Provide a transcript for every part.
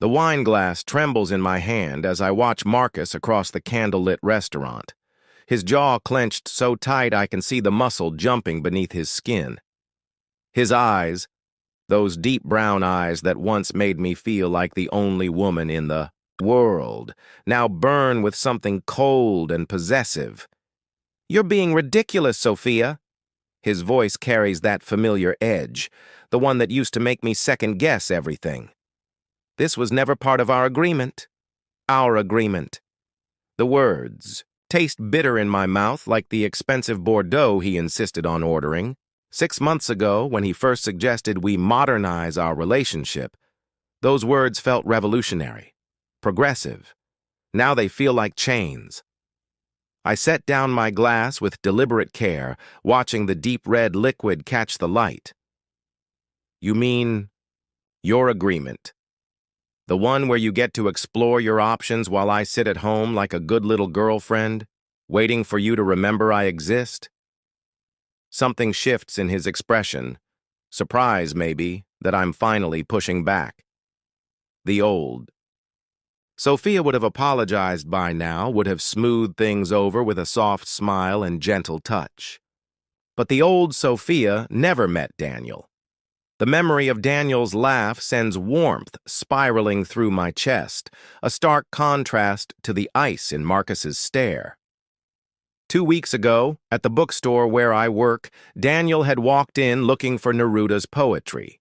The wine glass trembles in my hand as I watch Marcus across the candlelit restaurant. His jaw clenched so tight I can see the muscle jumping beneath his skin. His eyes, those deep brown eyes that once made me feel like the only woman in the world, now burn with something cold and possessive. "You're being ridiculous, Sophia." His voice carries that familiar edge, the one that used to make me second-guess everything. "This was never part of our agreement." Our agreement. The words taste bitter in my mouth like the expensive Bordeaux he insisted on ordering. 6 months ago, when he first suggested we modernize our relationship, those words felt revolutionary, progressive. Now they feel like chains. I set down my glass with deliberate care, watching the deep red liquid catch the light. "You mean your agreement? The one where you get to explore your options while I sit at home like a good little girlfriend, waiting for you to remember I exist?" Something shifts in his expression, surprise maybe that I'm finally pushing back. The old. Sophia would have apologized by now, would have smoothed things over with a soft smile and gentle touch. But the old Sophia never met Daniel. The memory of Daniel's laugh sends warmth spiraling through my chest, a stark contrast to the ice in Marcus's stare. 2 weeks ago, at the bookstore where I work, Daniel had walked in looking for Neruda's poetry.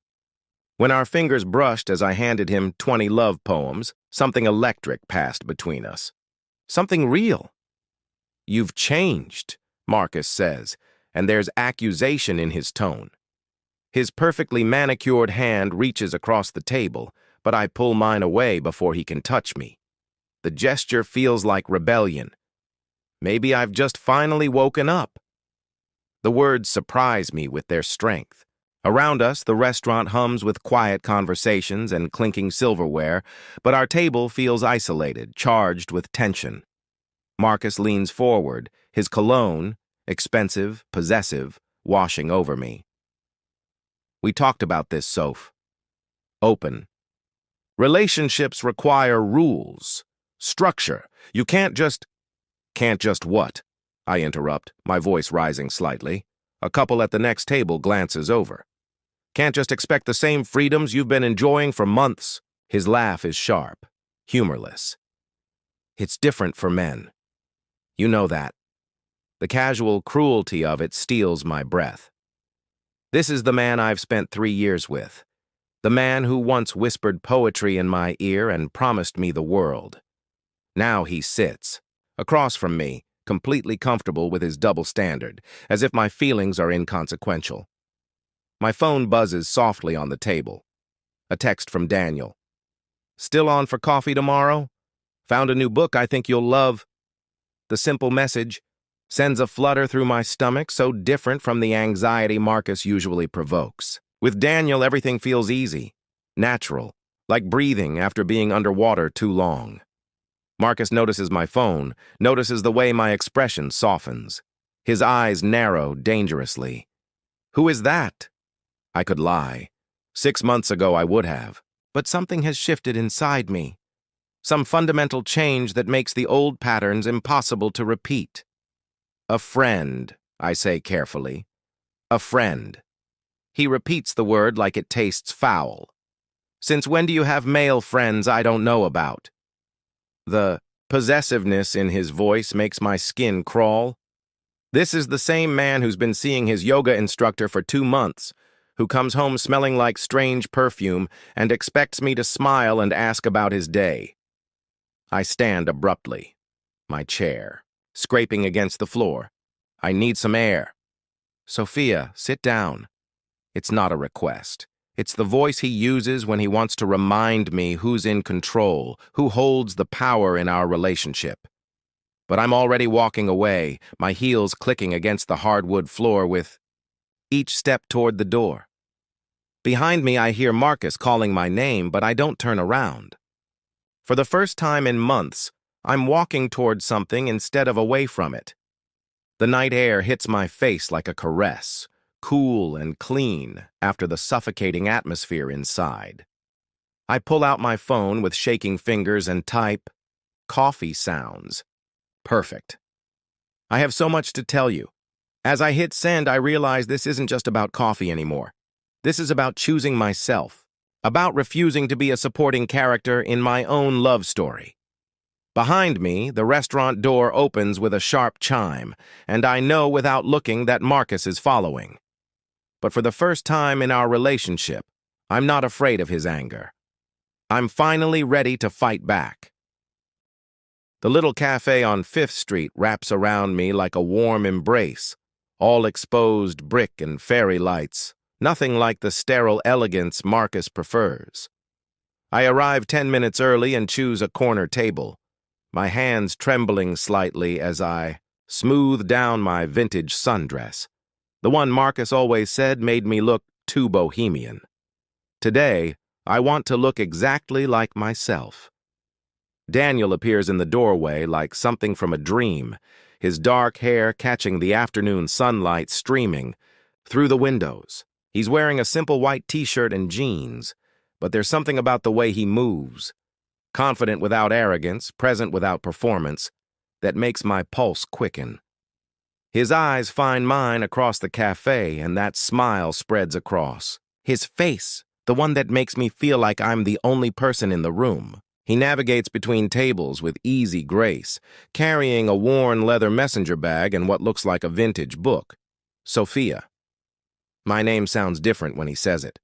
When our fingers brushed as I handed him 20 love poems, something electric passed between us. Something real. "You've changed," Marcus says, and there's accusation in his tone. His perfectly manicured hand reaches across the table, but I pull mine away before he can touch me. The gesture feels like rebellion. Maybe I've just finally woken up. The words surprise me with their strength. Around us, the restaurant hums with quiet conversations and clinking silverware, but our table feels isolated, charged with tension. Marcus leans forward, his cologne, expensive, possessive, washing over me. "We talked about this, Soph. Open. Relationships require rules, structure. You can't just..." "Can't just what?" I interrupt, my voice rising slightly. A couple at the next table glances over. "Can't just expect the same freedoms you've been enjoying for months." His laugh is sharp, humorless. "It's different for men. You know that." The casual cruelty of it steals my breath. This is the man I've spent 3 years with. The man who once whispered poetry in my ear and promised me the world. Now he sits, across from me, completely comfortable with his double standard, as if my feelings are inconsequential. My phone buzzes softly on the table. A text from Daniel. "Still on for coffee tomorrow? Found a new book I think you'll love." The simple message sends a flutter through my stomach so different from the anxiety Marcus usually provokes. With Daniel, everything feels easy, natural, like breathing after being underwater too long. Marcus notices my phone, notices the way my expression softens. His eyes narrow dangerously. "Who is that?" I could lie. 6 months ago I would have. But something has shifted inside me. Some fundamental change that makes the old patterns impossible to repeat. "A friend," I say carefully. "A friend." He repeats the word like it tastes foul. "Since when do you have male friends I don't know about?" The possessiveness in his voice makes my skin crawl. This is the same man who's been seeing his yoga instructor for 2 months, who comes home smelling like strange perfume and expects me to smile and ask about his day. I stand abruptly, my chair scraping against the floor. I need some air. "Sophia, sit down." It's not a request. It's the voice he uses when he wants to remind me who's in control, who holds the power in our relationship. But I'm already walking away, my heels clicking against the hardwood floor with each step toward the door. Behind me, I hear Marcus calling my name, but I don't turn around. For the first time in months, I'm walking toward something instead of away from it. The night air hits my face like a caress, cool and clean after the suffocating atmosphere inside. I pull out my phone with shaking fingers and type, "Coffee sounds." Perfect. I have so much to tell you. As I hit send, I realize this isn't just about coffee anymore. This is about choosing myself, about refusing to be a supporting character in my own love story. Behind me, the restaurant door opens with a sharp chime, and I know without looking that Marcus is following. But for the first time in our relationship, I'm not afraid of his anger. I'm finally ready to fight back. The little cafe on 5th Street wraps around me like a warm embrace, all exposed brick and fairy lights, nothing like the sterile elegance Marcus prefers. I arrive 10 minutes early and choose a corner table, my hands trembling slightly as I smooth down my vintage sundress. The one Marcus always said made me look too bohemian. Today, I want to look exactly like myself. Daniel appears in the doorway like something from a dream, his dark hair catching the afternoon sunlight streaming through the windows. He's wearing a simple white t-shirt and jeans, but there's something about the way he moves, confident without arrogance, present without performance, that makes my pulse quicken. His eyes find mine across the cafe, and that smile spreads across. His face, the one that makes me feel like I'm the only person in the room. He navigates between tables with easy grace, carrying a worn leather messenger bag and what looks like a vintage book. Sophia. My name sounds different when he says it.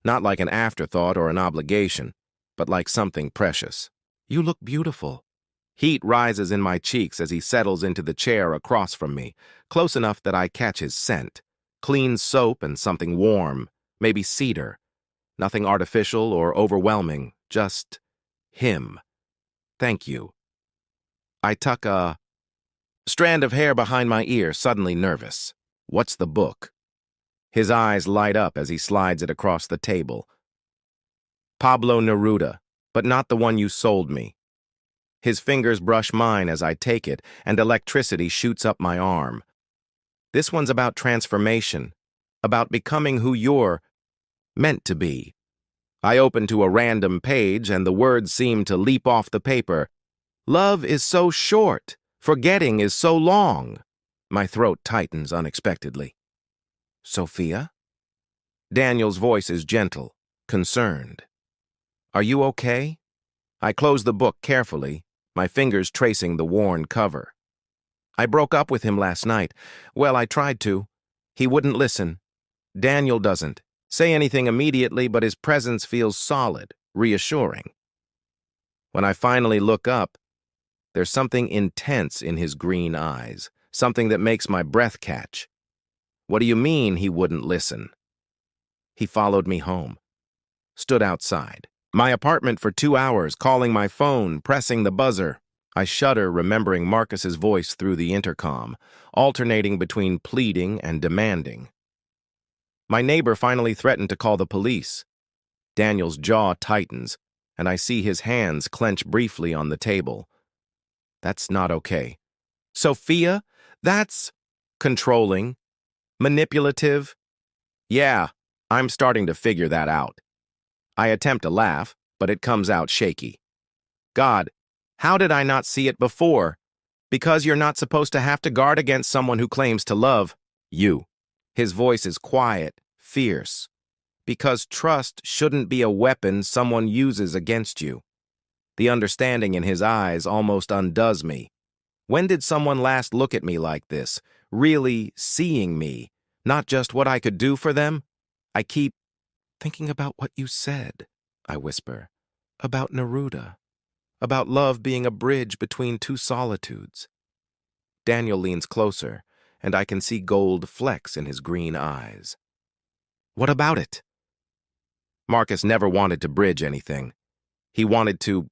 Not like an afterthought or an obligation, but like something precious. You look beautiful. Heat rises in my cheeks as he settles into the chair across from me, close enough that I catch his scent. Clean soap and something warm, maybe cedar. Nothing artificial or overwhelming, just him. Thank you. I tuck a strand of hair behind my ear, suddenly nervous. What's the book? His eyes light up as he slides it across the table. Pablo Neruda, but not the one you sold me. His fingers brush mine as I take it, and electricity shoots up my arm. This one's about transformation, about becoming who you're meant to be. I open to a random page, and the words seem to leap off the paper. Love is so short. Forgetting is so long. My throat tightens unexpectedly. Sophia? Daniel's voice is gentle, concerned. Are you okay? I close the book carefully, my fingers tracing the worn cover. I broke up with him last night. Well, I tried to. He wouldn't listen. Daniel doesn't say anything immediately, but his presence feels solid, reassuring. When I finally look up, there's something intense in his green eyes, something that makes my breath catch. What do you mean he wouldn't listen? He followed me home, stood outside my apartment for 2 hours, calling my phone, pressing the buzzer. I shudder, remembering Marcus's voice through the intercom, alternating between pleading and demanding. My neighbor finally threatened to call the police. Daniel's jaw tightens, and I see his hands clench briefly on the table. That's not okay. Sophia, that's controlling, manipulative. Yeah, I'm starting to figure that out. I attempt to laugh, but it comes out shaky. God, how did I not see it before? Because you're not supposed to have to guard against someone who claims to love you. His voice is quiet, fierce. Because trust shouldn't be a weapon someone uses against you. The understanding in his eyes almost undoes me. When did someone last look at me like this, really seeing me, not just what I could do for them? I keep thinking about what you said, I whisper, about Neruda, about love being a bridge between two solitudes. Daniel leans closer, and I can see gold flecks in his green eyes. What about it? Marcus never wanted to bridge anything. He wanted to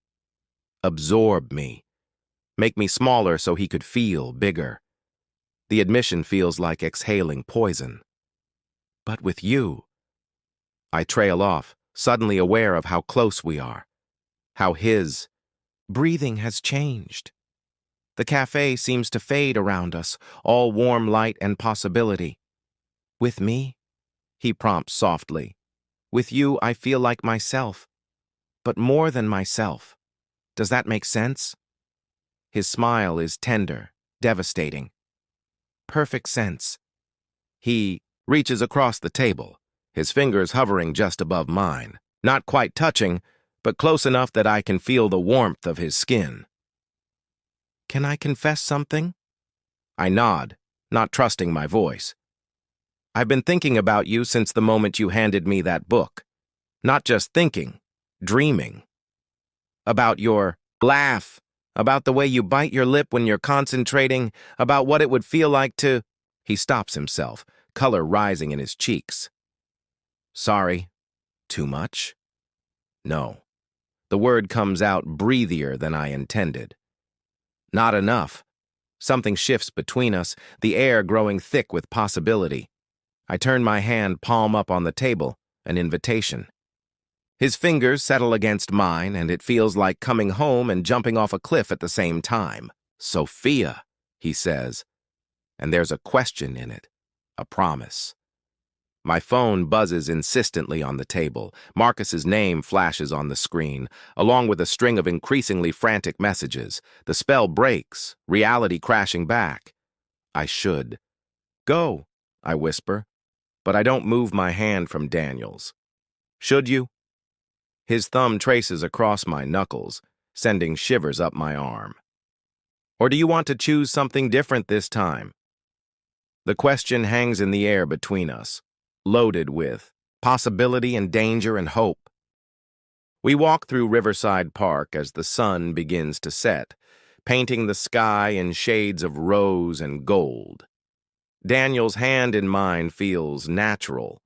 absorb me, make me smaller so he could feel bigger. The admission feels like exhaling poison. But with you, I trail off, suddenly aware of how close we are, how his breathing has changed. The cafe seems to fade around us, all warm light and possibility. With me? He prompts softly. With you, I feel like myself. but more than myself. Does that make sense? His smile is tender, devastating. Perfect sense. He reaches across the table, his fingers hovering just above mine, not quite touching, but close enough that I can feel the warmth of his skin. Can I confess something? I nod, not trusting my voice. I've been thinking about you since the moment you handed me that book. Not just thinking, dreaming. About your laugh, about the way you bite your lip when you're concentrating, about what it would feel like to... He stops himself, color rising in his cheeks. Sorry. Too much? No. The word comes out breathier than I intended. Not enough. Something shifts between us, the air growing thick with possibility. I turn my hand palm up on the table, an invitation. His fingers settle against mine, and it feels like coming home and jumping off a cliff at the same time. Sophia, he says, and there's a question in it, a promise. My phone buzzes insistently on the table. Marcus's name flashes on the screen, along with a string of increasingly frantic messages. The spell breaks, reality crashing back. I should. Go, I whisper, but I don't move my hand from Daniel's. Should you? His thumb traces across my knuckles, sending shivers up my arm. Or do you want to choose something different this time? The question hangs in the air between us, loaded with possibility and danger and hope. We walk through Riverside Park as the sun begins to set, painting the sky in shades of rose and gold. Daniel's hand in mine feels natural,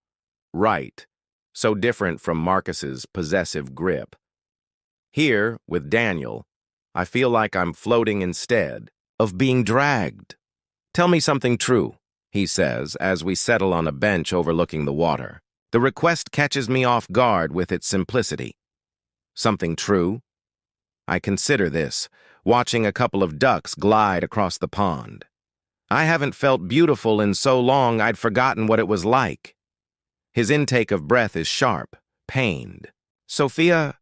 right, so different from Marcus's possessive grip. Here, with Daniel, I feel like I'm floating instead of being dragged. Tell me something true, he says as we settle on a bench overlooking the water. The request catches me off guard with its simplicity. Something true? I consider this, watching a couple of ducks glide across the pond. I haven't felt beautiful in so long I'd forgotten what it was like. His intake of breath is sharp, pained. Sophia,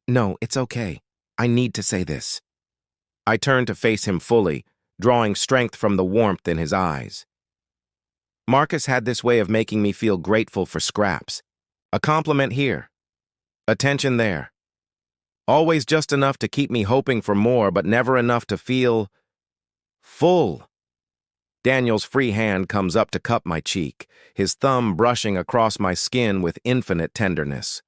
no, it's okay. I need to say this. I turn to face him fully, drawing strength from the warmth in his eyes. Marcus had this way of making me feel grateful for scraps. A compliment here, attention there. Always just enough to keep me hoping for more, but never enough to feel full. Daniel's free hand comes up to cup my cheek, his thumb brushing across my skin with infinite tenderness.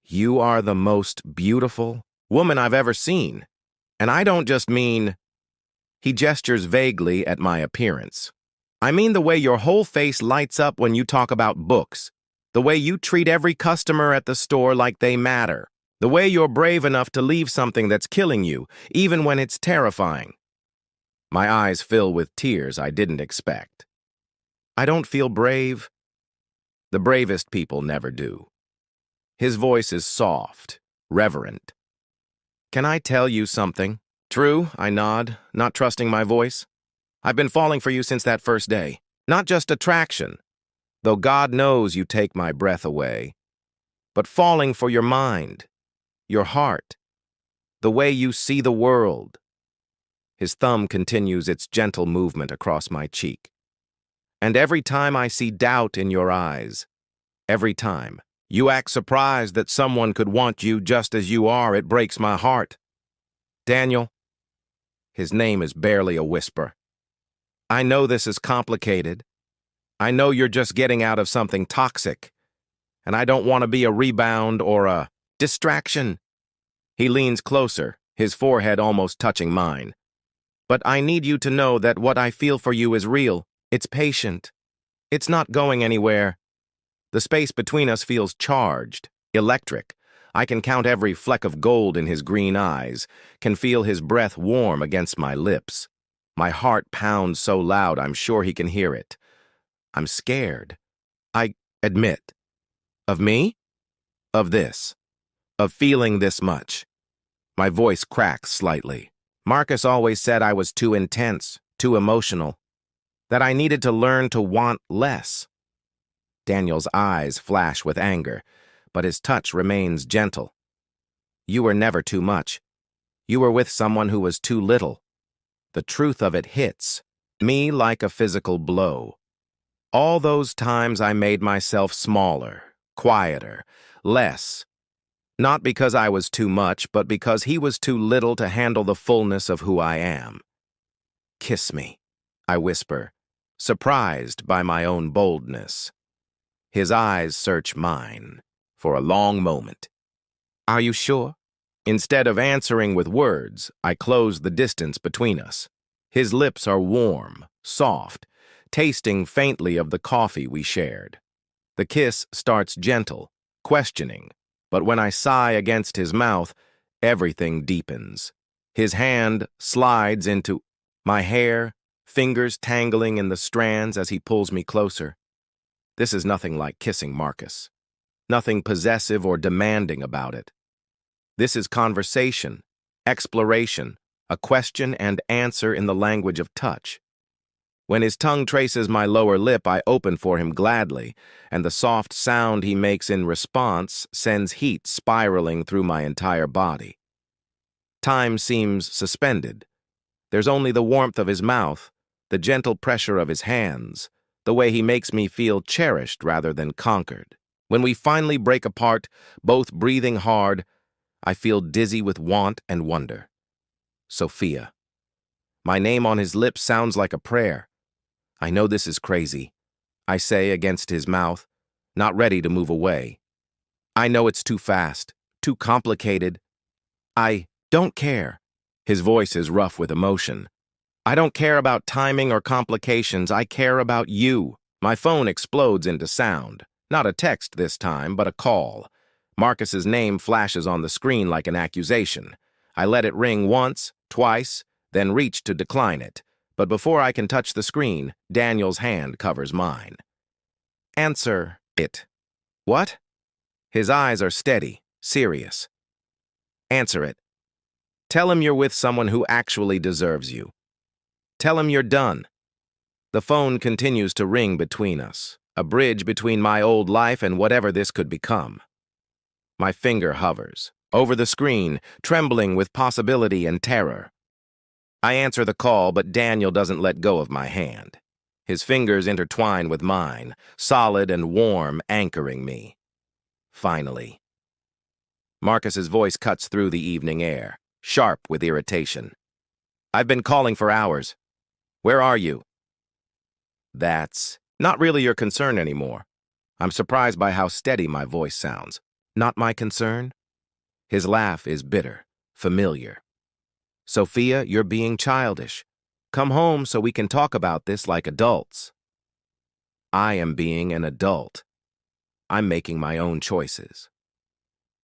You are the most beautiful woman I've ever seen. And I don't just mean... He gestures vaguely at my appearance. I mean the way your whole face lights up when you talk about books, the way you treat every customer at the store like they matter, the way you're brave enough to leave something that's killing you, even when it's terrifying. My eyes fill with tears I didn't expect. I don't feel brave. The bravest people never do. His voice is soft, reverent. Can I tell you something? True, I nod, not trusting my voice. I've been falling for you since that first day. Not just attraction, though God knows you take my breath away, but falling for your mind, your heart, the way you see the world. His thumb continues its gentle movement across my cheek. And every time I see doubt in your eyes, every time you act surprised that someone could want you just as you are, it breaks my heart. Daniel, his name is barely a whisper. I know this is complicated. I know you're just getting out of something toxic, and I don't want to be a rebound or a distraction. He leans closer, his forehead almost touching mine. But I need you to know that what I feel for you is real. It's patient. It's not going anywhere. The space between us feels charged, electric. I can count every fleck of gold in his green eyes, can feel his breath warm against my lips. My heart pounds so loud I'm sure he can hear it. I'm scared. I admit. Of me? Of this. Of feeling this much. My voice cracks slightly. Marcus always said I was too intense, too emotional, that I needed to learn to want less. Daniel's eyes flash with anger, but his touch remains gentle. You were never too much. You were with someone who was too little. The truth of it hits me like a physical blow. All those times I made myself smaller, quieter, less. Not because I was too much, but because he was too little to handle the fullness of who I am. Kiss me, I whisper, surprised by my own boldness. His eyes search mine for a long moment. Are you sure? Instead of answering with words, I close the distance between us. His lips are warm, soft, tasting faintly of the coffee we shared. The kiss starts gentle, questioning, but when I sigh against his mouth, everything deepens. His hand slides into my hair, fingers tangling in the strands as he pulls me closer. This is nothing like kissing Marcus. Nothing possessive or demanding about it. This is conversation, exploration, a question and answer in the language of touch. When his tongue traces my lower lip, I open for him gladly, and the soft sound he makes in response sends heat spiraling through my entire body. Time seems suspended. There's only the warmth of his mouth, the gentle pressure of his hands, the way he makes me feel cherished rather than conquered. When we finally break apart, both breathing hard, I feel dizzy with want and wonder. Sophia. My name on his lips sounds like a prayer. I know this is crazy, I say against his mouth, not ready to move away. I know it's too fast, too complicated. I don't care. His voice is rough with emotion. I don't care about timing or complications. I care about you. My phone explodes into sound. Not a text this time, but a call. Marcus's name flashes on the screen like an accusation. I let it ring once, twice, then reach to decline it. But before I can touch the screen, Daniel's hand covers mine. Answer it. What? His eyes are steady, serious. Answer it. Tell him you're with someone who actually deserves you. Tell him you're done. The phone continues to ring between us, a bridge between my old life and whatever this could become. My finger hovers over the screen, trembling with possibility and terror. I answer the call, but Daniel doesn't let go of my hand. His fingers intertwine with mine, solid and warm, anchoring me. Finally. Marcus's voice cuts through the evening air, sharp with irritation. I've been calling for hours. Where are you? That's not really your concern anymore. I'm surprised by how steady my voice sounds. Not my concern? His laugh is bitter, familiar. Sophia, you're being childish. Come home so we can talk about this like adults. I am being an adult. I'm making my own choices.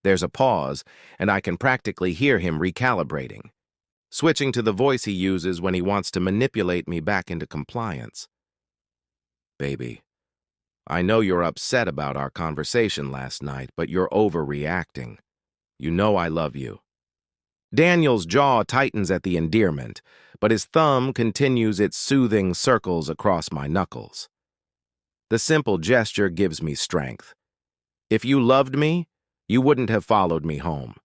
There's a pause, and I can practically hear him recalibrating, switching to the voice he uses when he wants to manipulate me back into compliance. Baby, I know you're upset about our conversation last night, but you're overreacting. You know I love you. Daniel's jaw tightens at the endearment, but his thumb continues its soothing circles across my knuckles. The simple gesture gives me strength. If you loved me, you wouldn't have followed me home.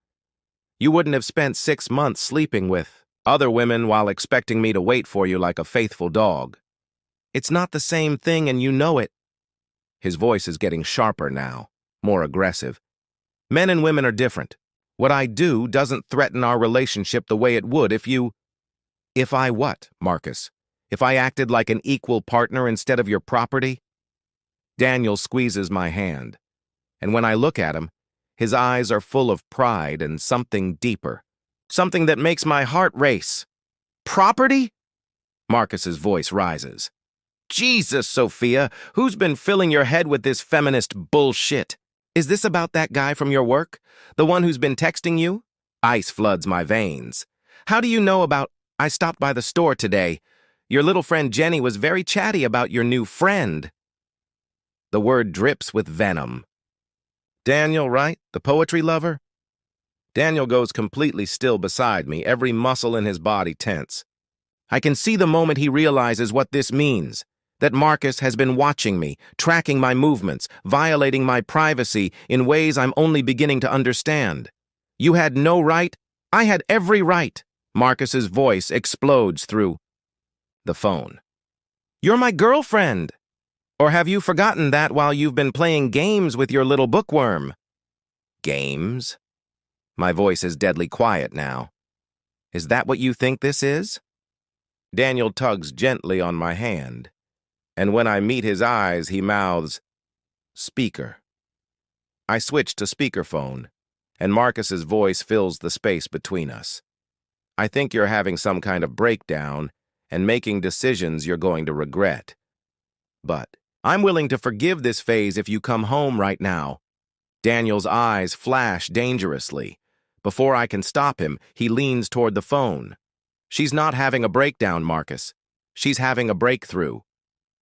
You wouldn't have spent 6 months sleeping with other women while expecting me to wait for you like a faithful dog. It's not the same thing, and you know it. His voice is getting sharper now, more aggressive. Men and women are different. What I do doesn't threaten our relationship the way it would if you... If I what, Marcus? If I acted like an equal partner instead of your property? Daniel squeezes my hand, and when I look at him, his eyes are full of pride and something deeper, something that makes my heart race. Property? Marcus's voice rises. Jesus, Sophia, who's been filling your head with this feminist bullshit? Is this about that guy from your work? The one who's been texting you? Ice floods my veins. How do you know about... I stopped by the store today. Your little friend Jenny was very chatty about your new friend. The word drips with venom. Daniel, right? The poetry lover? Daniel goes completely still beside me, every muscle in his body tense. I can see the moment he realizes what this means. That Marcus has been watching me, tracking my movements, violating my privacy in ways I'm only beginning to understand. You had no right. I had every right. Marcus's voice explodes through the phone. You're my girlfriend. Or have you forgotten that while you've been playing games with your little bookworm? Games? My voice is deadly quiet now. Is that what you think this is? Daniel tugs gently on my hand, and when I meet his eyes, he mouths, "Speaker." I switch to speakerphone, and Marcus's voice fills the space between us. I think you're having some kind of breakdown and making decisions you're going to regret. But I'm willing to forgive this phase if you come home right now. Daniel's eyes flash dangerously. Before I can stop him, he leans toward the phone. She's not having a breakdown, Marcus. She's having a breakthrough.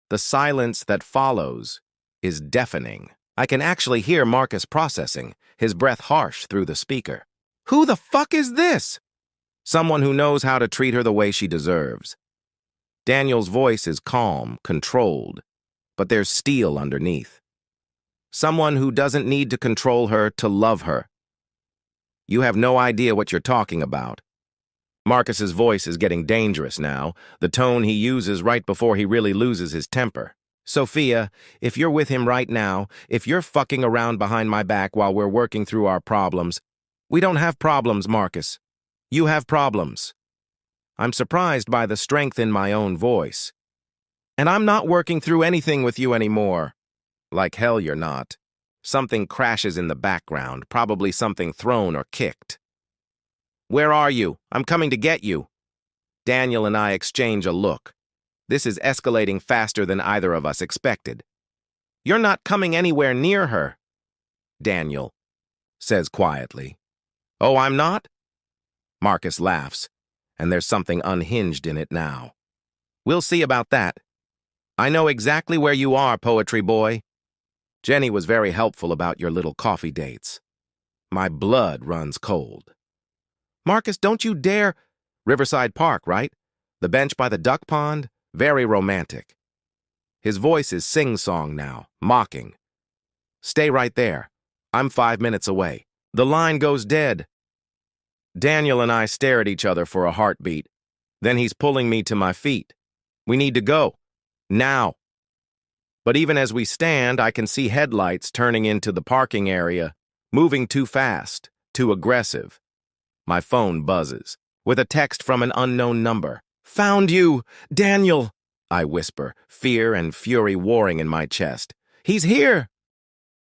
The silence that follows is deafening. I can actually hear Marcus processing, his breath harsh through the speaker. Who the fuck is this? Someone who knows how to treat her the way she deserves. Daniel's voice is calm, controlled, but there's steel underneath. Someone who doesn't need to control her to love her. You have no idea what you're talking about. Marcus's voice is getting dangerous now, the tone he uses right before he really loses his temper. Sophia, if you're with him right now, if you're fucking around behind my back while we're working through our problems, we don't have problems, Marcus. You have problems. I'm surprised by the strength in my own voice. And I'm not working through anything with you anymore. Like hell you're not. Something crashes in the background, probably something thrown or kicked. Where are you? I'm coming to get you. Daniel and I exchange a look. This is escalating faster than either of us expected. You're not coming anywhere near her, Daniel says quietly. Oh, I'm not? Marcus laughs, and there's something unhinged in it now. We'll see about that. I know exactly where you are, poetry boy. Jenny was very helpful about your little coffee dates. My blood runs cold. Marcus, don't you dare. Riverside Park, right? The bench by the duck pond? Very romantic. His voice is sing-song now, mocking. Stay right there. I'm 5 minutes away. The line goes dead. Daniel and I stare at each other for a heartbeat. Then he's pulling me to my feet. We need to go. Now. But even as we stand, I can see headlights turning into the parking area, moving too fast, too aggressive. My phone buzzes, with a text from an unknown number. Found you, Daniel, I whisper, fear and fury warring in my chest. He's here.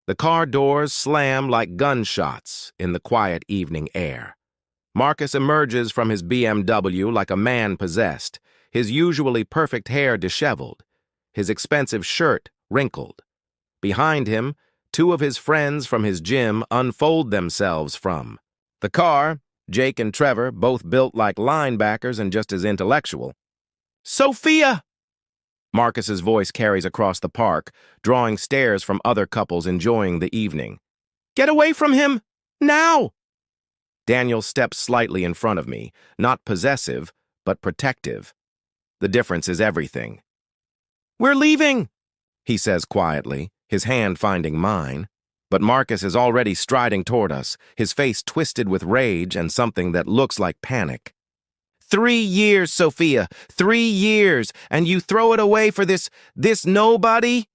The car doors slam like gunshots in the quiet evening air. Marcus emerges from his BMW like a man possessed, his usually perfect hair disheveled, his expensive shirt wrinkled. Behind him, two of his friends from his gym unfold themselves from the car. Jake and Trevor, both built like linebackers and just as intellectual. Sophia! Marcus's voice carries across the park, drawing stares from other couples enjoying the evening. Get away from him! Now! Daniel steps slightly in front of me, not possessive, but protective. The difference is everything. We're leaving, he says quietly, his hand finding mine. But Marcus is already striding toward us, his face twisted with rage and something that looks like panic. 3 years, Sophia, 3 years, and you throw it away for this nobody?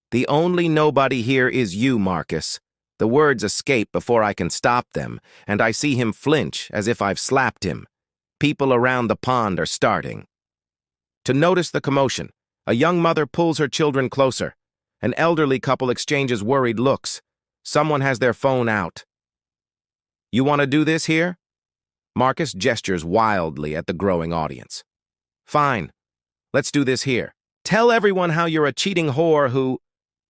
The only nobody here is you, Marcus. The words escape before I can stop them, and I see him flinch as if I've slapped him. People around the pond are starting to notice the commotion. A young mother pulls her children closer. An elderly couple exchanges worried looks. Someone has their phone out. You want to do this here? Marcus gestures wildly at the growing audience. Fine. Let's do this here. Tell everyone how you're a cheating whore who...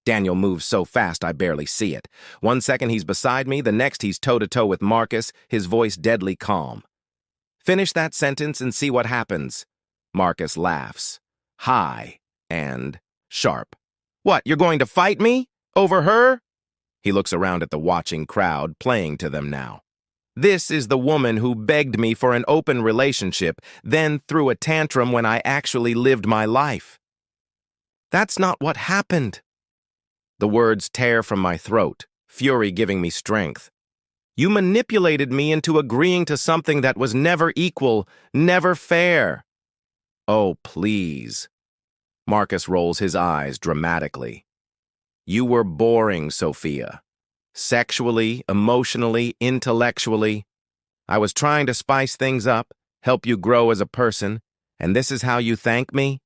Daniel moves so fast I barely see it. 1 second he's beside me, the next he's toe-to-toe with Marcus, his voice deadly calm. Finish that sentence and see what happens. Marcus laughs. High and sharp. What, you're going to fight me? Over her? He looks around at the watching crowd, playing to them now. This is the woman who begged me for an open relationship, then threw a tantrum when I actually lived my life. That's not what happened. The words tear from my throat, fury giving me strength. You manipulated me into agreeing to something that was never equal, never fair. Oh, please. Marcus rolls his eyes dramatically. You were boring, Sophia. Sexually, emotionally, intellectually. I was trying to spice things up, help you grow as a person, and this is how you thank me?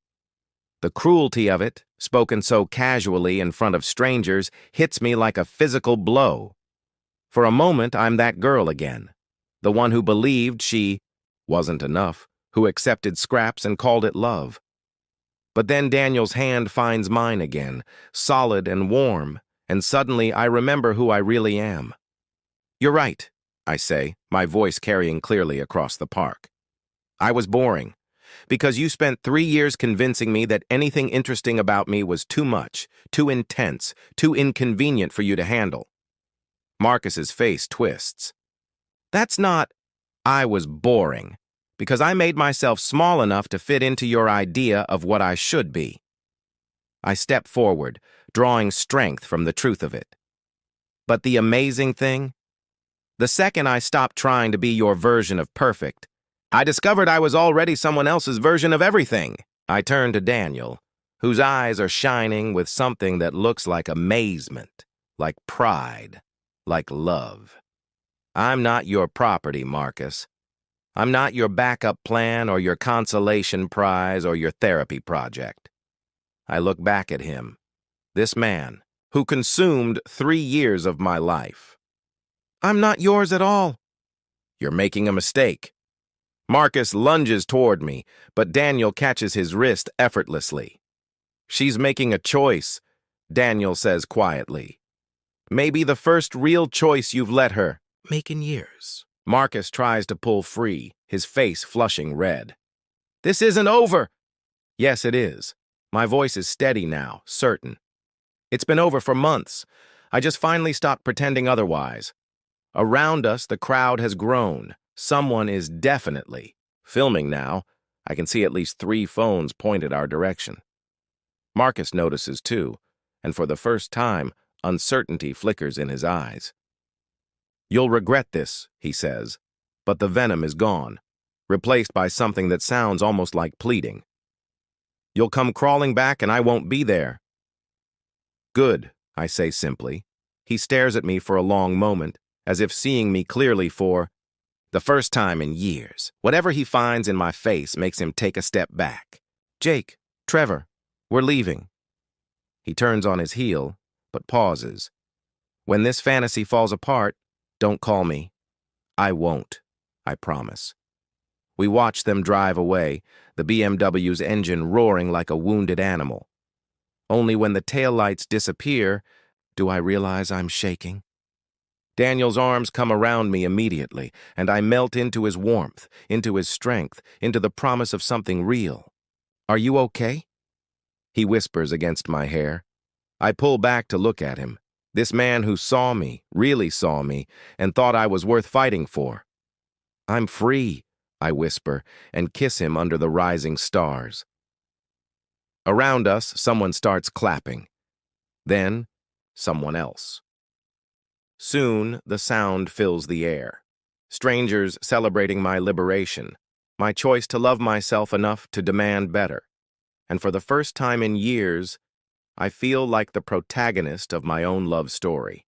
The cruelty of it, spoken so casually in front of strangers, hits me like a physical blow. For a moment, I'm that girl again, the one who believed she wasn't enough, who accepted scraps and called it love. But then Daniel's hand finds mine again, solid and warm, and suddenly I remember who I really am. You're right, I say, my voice carrying clearly across the park. I was boring, because you spent 3 years convincing me that anything interesting about me was too much, too intense, too inconvenient for you to handle. Marcus's face twists. That's not, I was boring, because I made myself small enough to fit into your idea of what I should be. I step forward, drawing strength from the truth of it. But the amazing thing? The second I stopped trying to be your version of perfect, I discovered I was already someone else's version of everything. I turn to Daniel, whose eyes are shining with something that looks like amazement, like pride, like love. I'm not your property, Marcus. I'm not your backup plan or your consolation prize or your therapy project. I look back at him, this man, who consumed 3 years of my life. I'm not yours at all. You're making a mistake. Marcus lunges toward me, but Daniel catches his wrist effortlessly. She's making a choice, Daniel says quietly. Maybe the first real choice you've let her make in years. Marcus tries to pull free, his face flushing red. This isn't over. Yes, it is. My voice is steady now, certain. It's been over for months. I just finally stopped pretending otherwise. Around us, the crowd has grown. Someone is definitely filming now. I can see at least 3 phones pointed our direction. Marcus notices too, and for the first time, uncertainty flickers in his eyes. You'll regret this, he says, but the venom is gone, replaced by something that sounds almost like pleading. You'll come crawling back and I won't be there. Good, I say simply. He stares at me for a long moment, as if seeing me clearly for the first time in years. Whatever he finds in my face makes him take a step back. Jake, Trevor, we're leaving. He turns on his heel, but pauses. When this fantasy falls apart, don't call me. I won't, I promise. We watch them drive away, the BMW's engine roaring like a wounded animal. Only when the taillights disappear do I realize I'm shaking. Daniel's arms come around me immediately, and I melt into his warmth, into his strength, into the promise of something real. Are you okay? He whispers against my hair. I pull back to look at him, this man who saw me, really saw me, and thought I was worth fighting for. I'm free, I whisper, and kiss him under the rising stars. Around us, someone starts clapping. Then, someone else. Soon, the sound fills the air. Strangers celebrating my liberation, my choice to love myself enough to demand better. And for the first time in years, I feel like the protagonist of my own love story.